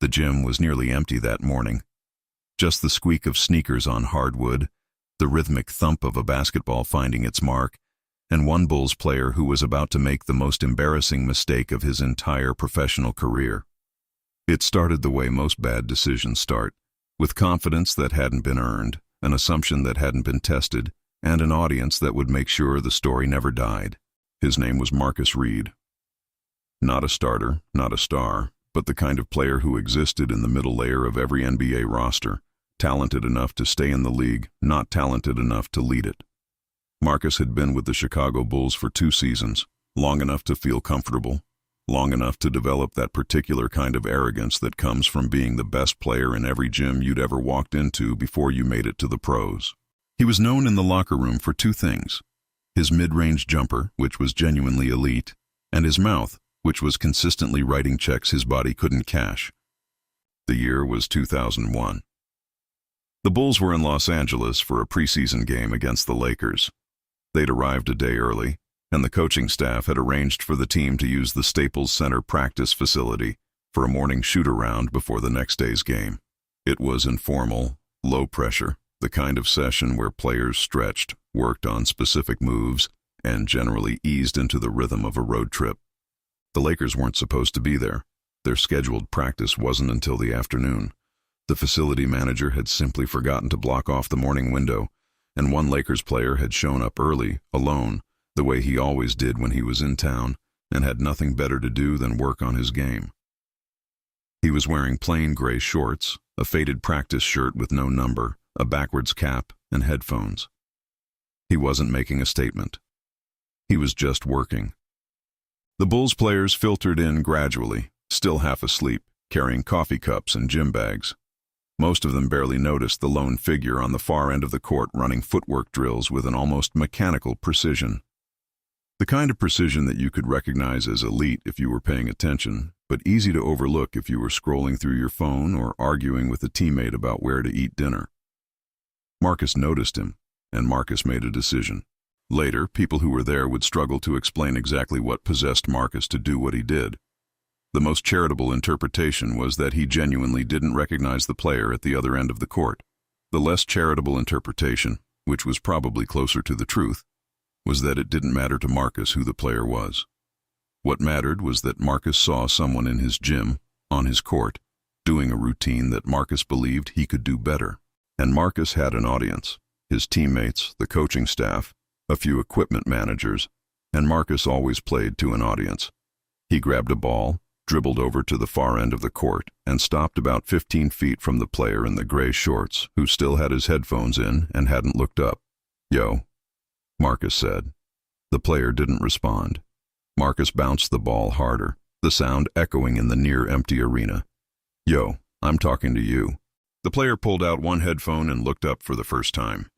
The gym was nearly empty that morning. Just the squeak of sneakers on hardwood, the rhythmic thump of a basketball finding its mark, and one Bulls player who was about to make the most embarrassing mistake of his entire professional career. It started the way most bad decisions start, with confidence that hadn't been earned, an assumption that hadn't been tested, and an audience that would make sure the story never died. His name was Marcus Reed. Not a starter, not a star, but the kind of player who existed in the middle layer of every NBA roster, talented enough to stay in the league, not talented enough to lead it. Marcus had been with the Chicago Bulls for 2 seasons, long enough to feel comfortable, long enough to develop that particular kind of arrogance that comes from being the best player in every gym you'd ever walked into before you made it to the pros. He was known in the locker room for 2 things: his mid-range jumper, which was genuinely elite, and his mouth, which was consistently writing checks his body couldn't cash. The year was 2001. The Bulls were in Los Angeles for a preseason game against the Lakers. They'd arrived a day early, and the coaching staff had arranged for the team to use the Staples Center practice facility for a morning shoot-around before the next day's game. It was informal, low pressure, the kind of session where players stretched, worked on specific moves, and generally eased into the rhythm of a road trip. The Lakers weren't supposed to be there. Their scheduled practice wasn't until the afternoon. The facility manager had simply forgotten to block off the morning window, and one Lakers player had shown up early, alone, the way he always did when he was in town, and had nothing better to do than work on his game. He was wearing plain gray shorts, a faded practice shirt with no number, a backwards cap, and headphones. He wasn't making a statement. He was just working. The Bulls players filtered in gradually, still half asleep, carrying coffee cups and gym bags. Most of them barely noticed the lone figure on the far end of the court running footwork drills with an almost mechanical precision. The kind of precision that you could recognize as elite if you were paying attention, but easy to overlook if you were scrolling through your phone or arguing with a teammate about where to eat dinner. Marcus noticed him, and Marcus made a decision. Later, people who were there would struggle to explain exactly what possessed Marcus to do what he did. The most charitable interpretation was that he genuinely didn't recognize the player at the other end of the court. The less charitable interpretation, which was probably closer to the truth, was that it didn't matter to Marcus who the player was. What mattered was that Marcus saw someone in his gym, on his court, doing a routine that Marcus believed he could do better. And Marcus had an audience: his teammates, the coaching staff, a few equipment managers, and Marcus always played to an audience. He grabbed a ball, dribbled over to the far end of the court, and stopped about 15 feet from the player in the gray shorts, who still had his headphones in and hadn't looked up. "Yo," Marcus said. The player didn't respond. Marcus bounced the ball harder, the sound echoing in the near-empty arena. "Yo, I'm talking to you." The player pulled out one headphone and looked up for the first time.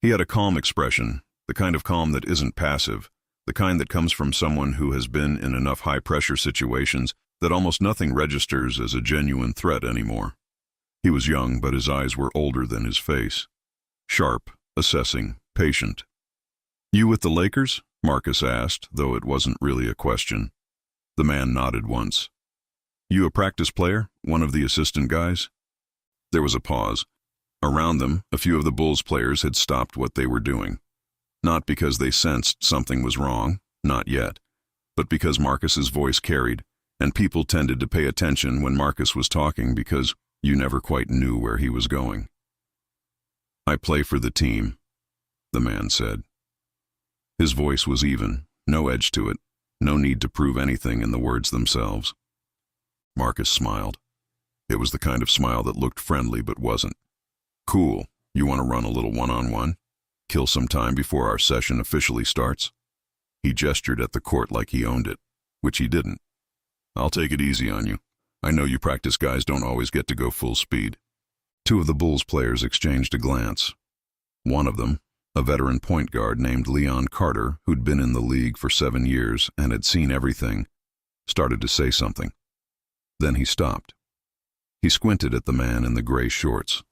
He had a calm expression, the kind of calm that isn't passive, the kind that comes from someone who has been in enough high-pressure situations that almost nothing registers as a genuine threat anymore. He was young, but his eyes were older than his face. Sharp, assessing, patient. "You with the Lakers?" Marcus asked, though it wasn't really a question. The man nodded once. "You a practice player? One of the assistant guys?" There was a pause. Around them, a few of the Bulls players had stopped what they were doing. Not because they sensed something was wrong, not yet, but because Marcus's voice carried, and people tended to pay attention when Marcus was talking because you never quite knew where he was going. "I play for the team," the man said. His voice was even, no edge to it, no need to prove anything in the words themselves. Marcus smiled. It was the kind of smile that looked friendly but wasn't. "Cool. You want to run a little one-on-one? Kill some time before our session officially starts?" He gestured at the court like he owned it, which he didn't. "I'll take it easy on you. I know you practice guys don't always get to go full speed." 2 of the Bulls players exchanged a glance. One of them, a veteran point guard named Leon Carter, who'd been in the league for 7 years and had seen everything, started to say something. Then he stopped. He squinted at the man in the gray shorts.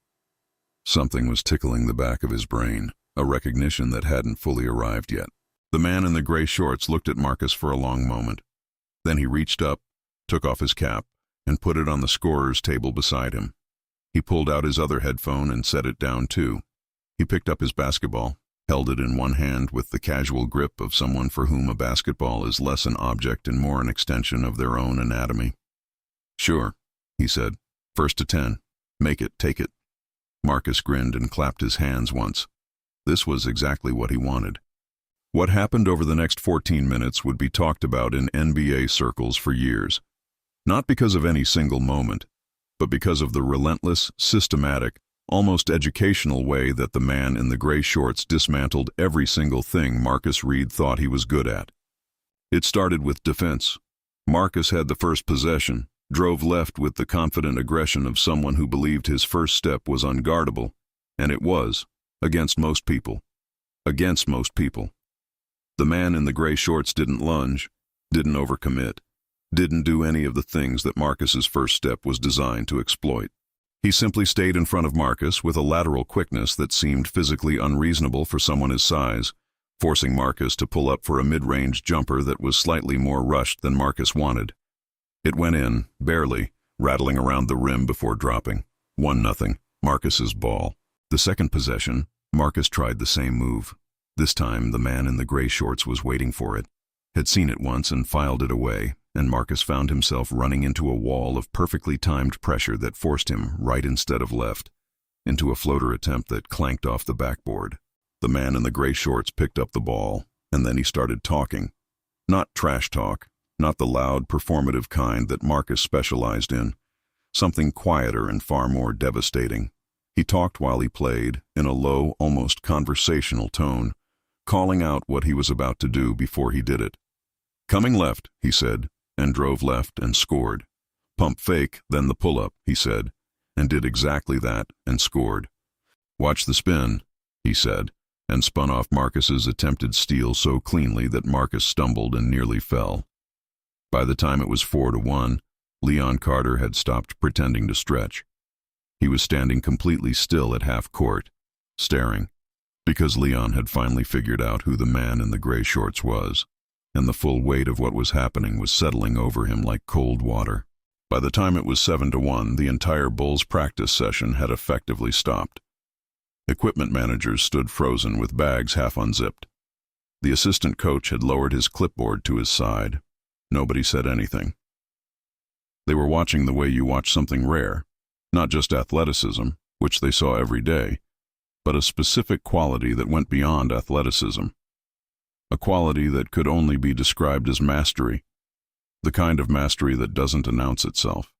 Something was tickling the back of his brain, a recognition that hadn't fully arrived yet. The man in the gray shorts looked at Marcus for a long moment. Then he reached up, took off his cap, and put it on the scorer's table beside him. He pulled out his other headphone and set it down too. He picked up his basketball, held it in one hand with the casual grip of someone for whom a basketball is less an object and more an extension of their own anatomy. "Sure," he said. "First to 10. Make it, take it." Marcus grinned and clapped his hands once. This was exactly what he wanted. What happened over the next 14 minutes would be talked about in NBA circles for years. Not because of any single moment, but because of the relentless, systematic, almost educational way that the man in the gray shorts dismantled every single thing Marcus Reed thought he was good at. It started with defense. Marcus had the first possession, drove left with the confident aggression of someone who believed his first step was unguardable, and it was, against most people. Against most people. The man in the gray shorts didn't lunge, didn't overcommit, didn't do any of the things that Marcus's first step was designed to exploit. He simply stayed in front of Marcus with a lateral quickness that seemed physically unreasonable for someone his size, forcing Marcus to pull up for a mid-range jumper that was slightly more rushed than Marcus wanted. It went in, barely, rattling around the rim before dropping. 1-0, Marcus's ball. The second possession, Marcus tried the same move. This time, the man in the gray shorts was waiting for it, had seen it once and filed it away, and Marcus found himself running into a wall of perfectly timed pressure that forced him, right instead of left, into a floater attempt that clanked off the backboard. The man in the gray shorts picked up the ball, and then he started talking. Not trash talk, not the loud, performative kind that Marcus specialized in. Something quieter and far more devastating. He talked while he played, in a low, almost conversational tone, calling out what he was about to do before he did it. "Coming left," he said, and drove left and scored. "Pump fake, then the pull-up," he said, and did exactly that and scored. "Watch the spin," he said, and spun off Marcus's attempted steal so cleanly that Marcus stumbled and nearly fell. By the time it was 4-1, Leon Carter had stopped pretending to stretch. He was standing completely still at half court, staring, because Leon had finally figured out who the man in the gray shorts was, and the full weight of what was happening was settling over him like cold water. By the time it was 7-1, the entire Bulls practice session had effectively stopped. Equipment managers stood frozen with bags half unzipped. The assistant coach had lowered his clipboard to his side. Nobody said anything. They were watching the way you watch something rare, not just athleticism, which they saw every day, but a specific quality that went beyond athleticism. A quality that could only be described as mastery, the kind of mastery that doesn't announce itself.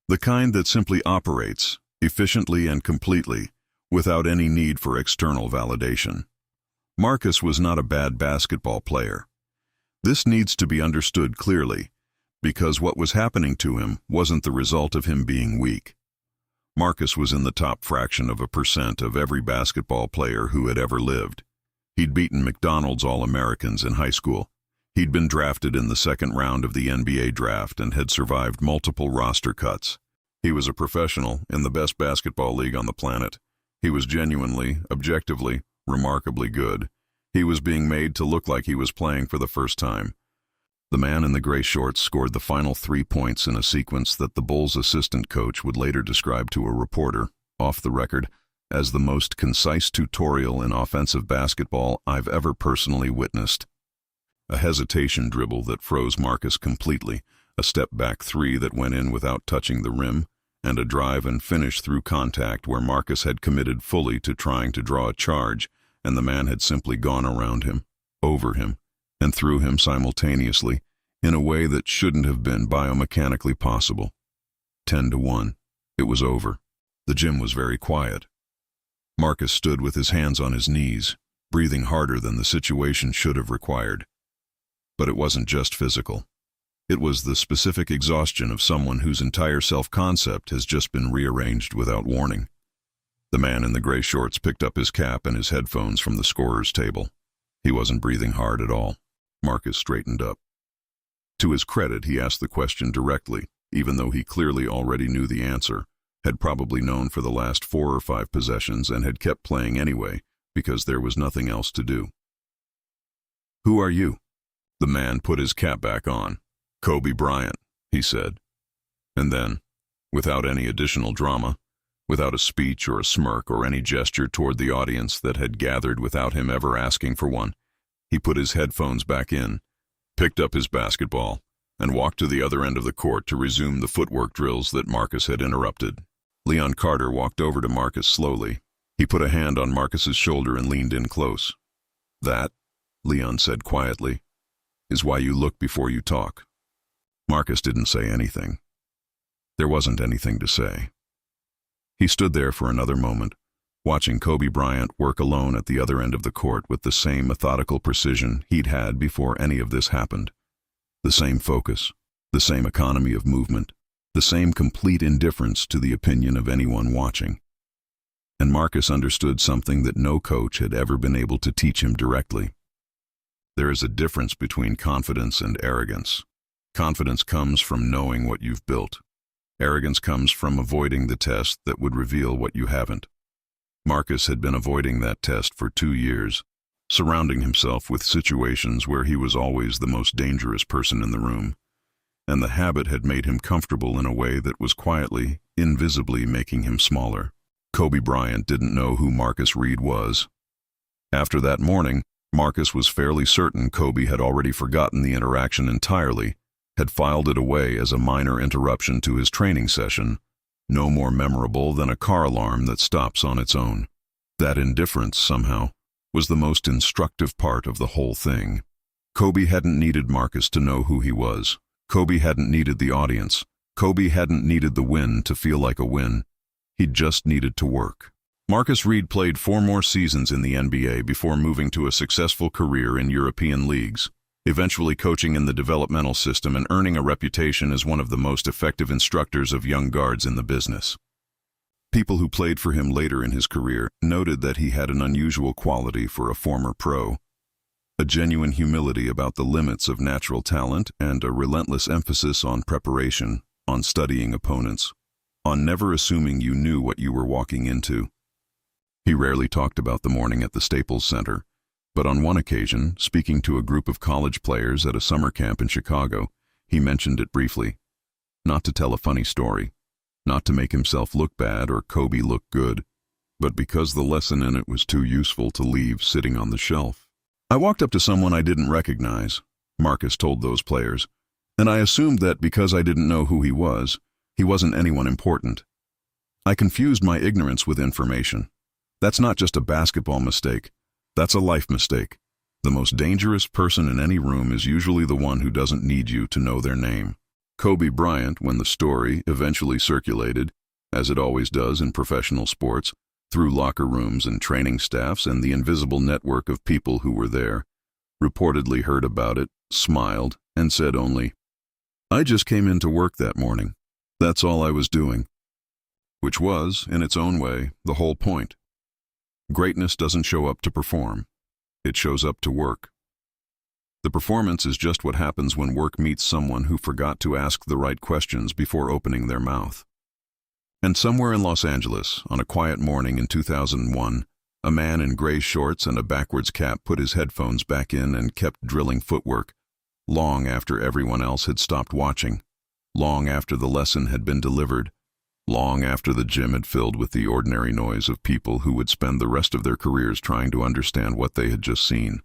The kind that simply operates, efficiently and completely, without any need for external validation. Marcus was not a bad basketball player. This needs to be understood clearly, because what was happening to him wasn't the result of him being weak. Marcus was in the top fraction of a percent of every basketball player who had ever lived. He'd beaten McDonald's All-Americans in high school. He'd been drafted in the second round of the NBA draft and had survived multiple roster cuts. He was a professional in the best basketball league on the planet. He was genuinely, objectively, remarkably good. He was being made to look like he was playing for the first time. The man in the gray shorts scored the final 3 points in a sequence that the Bulls' assistant coach would later describe to a reporter, off the record, as the most concise tutorial in offensive basketball I've ever personally witnessed. A hesitation dribble that froze Marcus completely, a step-back three that went in without touching the rim, and a drive and finish through contact where Marcus had committed fully to trying to draw a charge, and the man had simply gone around him, over him, and through him simultaneously, in a way that shouldn't have been biomechanically possible. 10-1. It was over. The gym was very quiet. Marcus stood with his hands on his knees, breathing harder than the situation should have required. But it wasn't just physical. It was the specific exhaustion of someone whose entire self-concept has just been rearranged without warning. The man in the gray shorts picked up his cap and his headphones from the scorer's table. He wasn't breathing hard at all. Marcus straightened up. To his credit, he asked the question directly, even though he clearly already knew the answer, had probably known for the last 4 or 5 possessions and had kept playing anyway, because there was nothing else to do. "Who are you?" The man put his cap back on. "Kobe Bryant," he said. And then, without any additional drama, without a speech or a smirk or any gesture toward the audience that had gathered without him ever asking for one, he put his headphones back in, picked up his basketball, and walked to the other end of the court to resume the footwork drills that Marcus had interrupted. Leon Carter walked over to Marcus slowly. He put a hand on Marcus's shoulder and leaned in close. "That," Leon said quietly, "is why you look before you talk." Marcus didn't say anything. There wasn't anything to say. He stood there for another moment, watching Kobe Bryant work alone at the other end of the court with the same methodical precision he'd had before any of this happened. The same focus, the same economy of movement, the same complete indifference to the opinion of anyone watching. And Marcus understood something that no coach had ever been able to teach him directly. There is a difference between confidence and arrogance. Confidence comes from knowing what you've built. Arrogance comes from avoiding the test that would reveal what you haven't. Marcus had been avoiding that test for 2 years, surrounding himself with situations where he was always the most dangerous person in the room, and the habit had made him comfortable in a way that was quietly, invisibly making him smaller. Kobe Bryant didn't know who Marcus Reed was. After that morning, Marcus was fairly certain Kobe had already forgotten the interaction entirely, had filed it away as a minor interruption to his training session, no more memorable than a car alarm that stops on its own. That indifference, somehow, was the most instructive part of the whole thing. Kobe hadn't needed Marcus to know who he was. Kobe hadn't needed the audience. Kobe hadn't needed the win to feel like a win. He'd just needed to work. Marcus Reed played 4 more seasons in the NBA before moving to a successful career in European leagues, eventually coaching in the developmental system and earning a reputation as one of the most effective instructors of young guards in the business. People who played for him later in his career noted that he had an unusual quality for a former pro, a genuine humility about the limits of natural talent and a relentless emphasis on preparation, on studying opponents, on never assuming you knew what you were walking into. He rarely talked about the morning at the Staples Center, but on one occasion, speaking to a group of college players at a summer camp in Chicago, he mentioned it briefly. Not to tell a funny story, not to make himself look bad or Kobe look good, but because the lesson in it was too useful to leave sitting on the shelf. "I walked up to someone I didn't recognize," Marcus told those players, "and I assumed that because I didn't know who he wasn't anyone important. I confused my ignorance with information. That's not just a basketball mistake. That's a life mistake. The most dangerous person in any room is usually the one who doesn't need you to know their name." Kobe Bryant, when the story eventually circulated, as it always does in professional sports, through locker rooms and training staffs and the invisible network of people who were there, reportedly heard about it, smiled, and said only, "I just came in to work that morning. That's all I was doing." Which was, in its own way, the whole point. Greatness doesn't show up to perform. It shows up to work. The performance is just what happens when work meets someone who forgot to ask the right questions before opening their mouth. And somewhere in Los Angeles, on a quiet morning in 2001, a man in gray shorts and a backwards cap put his headphones back in and kept drilling footwork, long after everyone else had stopped watching, long after the lesson had been delivered, long after the gym had filled with the ordinary noise of people who would spend the rest of their careers trying to understand what they had just seen.